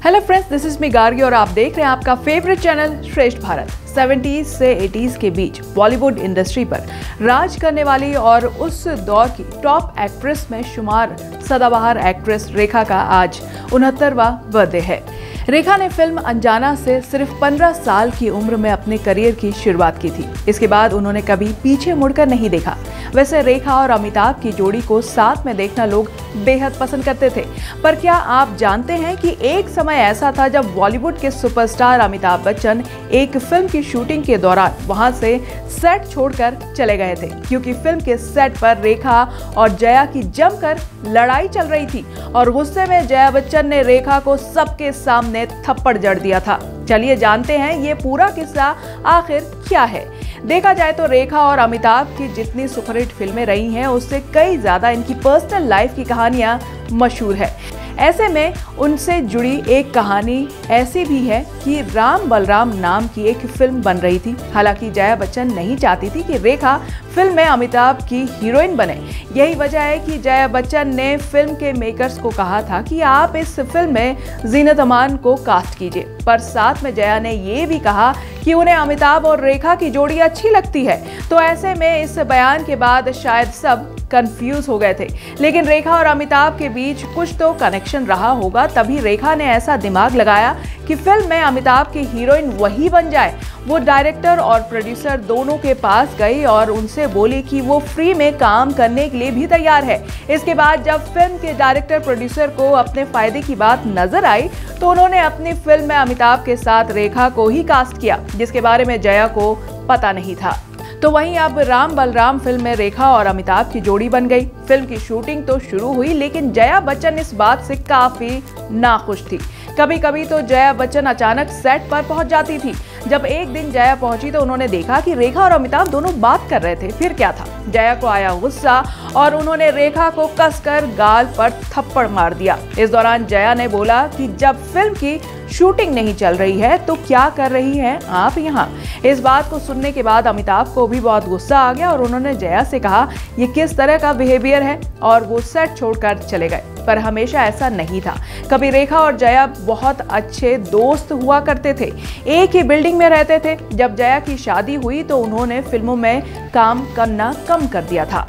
Hello friends, this is me Gargi और आप देख रहे हैं आपका फेवरेट चैनल श्रेष्ठ भारत। 70s से 80s के बीच बॉलीवुड इंडस्ट्री पर राज करने वाली और उस दौर की टॉप एक्ट्रेस में शुमार सदाबहार एक्ट्रेस रेखा का आज 69वां बर्थडे है। रेखा ने फिल्म अनजाना से सिर्फ 15 साल की उम्र में अपने करियर की शुरुआत की थी। इसके बाद उन्होंने कभी पीछे मुड़कर नहीं देखा। वैसे रेखा और अमिताभ की जोड़ी को साथ में देखना लोग बेहद पसंद करते थे, पर क्या आप जानते हैं कि एक समय ऐसा था जब बॉलीवुड के सुपरस्टार अमिताभ बच्चन एक फिल्म की शूटिंग के दौरान वहां से सेट छोड़कर चले गए थे, क्योंकि फिल्म के सेट पर रेखा और जया की जमकर लड़ाई चल रही थी और गुस्से में जया बच्चन ने रेखा को सबके सामने थप्पड़ जड़ दिया था। चलिए जानते हैं ये पूरा किस्सा आखिर क्या है। देखा जाए तो रेखा और अमिताभ की जितनी सुपरहिट फिल्में रही हैं, उससे कई ज्यादा इनकी पर्सनल लाइफ की कहानियां मशहूर है। ऐसे में उनसे जुड़ी एक कहानी ऐसी भी है कि राम बलराम नाम की एक फिल्म बन रही थी। हालांकि जया बच्चन नहीं चाहती थी कि रेखा फिल्म में अमिताभ की हीरोइन बने। यही वजह है कि जया बच्चन ने फिल्म के मेकर्स को कहा था कि आप इस फिल्म में जीनत अमान को कास्ट कीजिए, पर साथ में जया ने ये भी कहा कि उन्हें अमिताभ और रेखा की जोड़ी अच्छी लगती है। तो ऐसे में इस बयान के बाद शायद सब कंफ्यूज हो गए थे, लेकिन रेखा और अमिताभ के बीच कुछ तो कनेक्शन रहा होगा, तभी रेखा ने ऐसा दिमाग लगाया कि फिल्म में अमिताभ की हीरोइन वही बन जाए। वो डायरेक्टर और प्रोड्यूसर दोनों के पास गई और उनसे बोली कि वो फ्री में काम करने के लिए भी तैयार है। इसके बाद जब फिल्म के डायरेक्टर प्रोड्यूसर को अपने फायदे की बात नजर आई तो उन्होंने अपनी फिल्म में अमिताभ के साथ रेखा को ही कास्ट किया, जिसके बारे में जया को पता नहीं था। तो वहीं अब राम बलराम फिल्म में रेखा और अमिताभ की जोड़ी बन गई। फिल्म की शूटिंग तो शुरू हुई, लेकिन जया बच्चन इस बात से काफी नाखुश थी। कभी कभी तो जया बच्चन अचानक सेट पर पहुंच जाती थी। जब एक दिन जया पहुंची तो उन्होंने देखा कि रेखा और अमिताभ दोनों बात कर रहे थे। फिर क्या था, जया को आया गुस्सा और उन्होंने रेखा को कसकर गाल पर थप्पड़ मार दिया। इस दौरान जया ने बोला कि जब फिल्म की शूटिंग नहीं चल रही है तो क्या कर रही हैं आप यहाँ। इस बात को सुनने के बाद अमिताभ को भी बहुत गुस्सा आ गया और उन्होंने जया से कहा ये किस तरह का बिहेवियर है, और वो सेट छोड़कर चले गए। पर हमेशा ऐसा नहीं था। कभी रेखा और जया बहुत अच्छे दोस्त हुआ करते थे, एक ही बिल्डिंग में रहते थे। जब जया की शादी हुई तो उन्होंने फिल्मों में काम करना कम कर दिया था।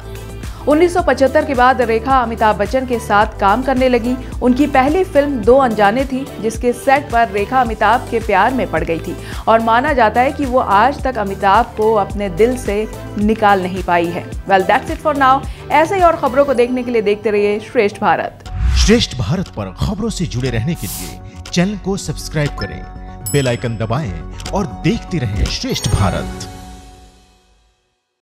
1975 के बाद रेखा अमिताभ बच्चन के साथ काम करने लगी। उनकी पहली फिल्म दो अनजाने थी, जिसके सेट पर रेखा अमिताभ के प्यार में पड़ गई थी और माना जाता है कि वो आज तक अमिताभ को अपने दिल से निकाल नहीं पाई है। Well that's it for now. ऐसे ही और खबरों को देखने के लिए देखते रहिए श्रेष्ठ भारत। श्रेष्ठ भारत पर खबरों से जुड़े रहने के लिए चैनल को सब्सक्राइब करें, बेल आइकन दबाएं और देखते रहें श्रेष्ठ भारत।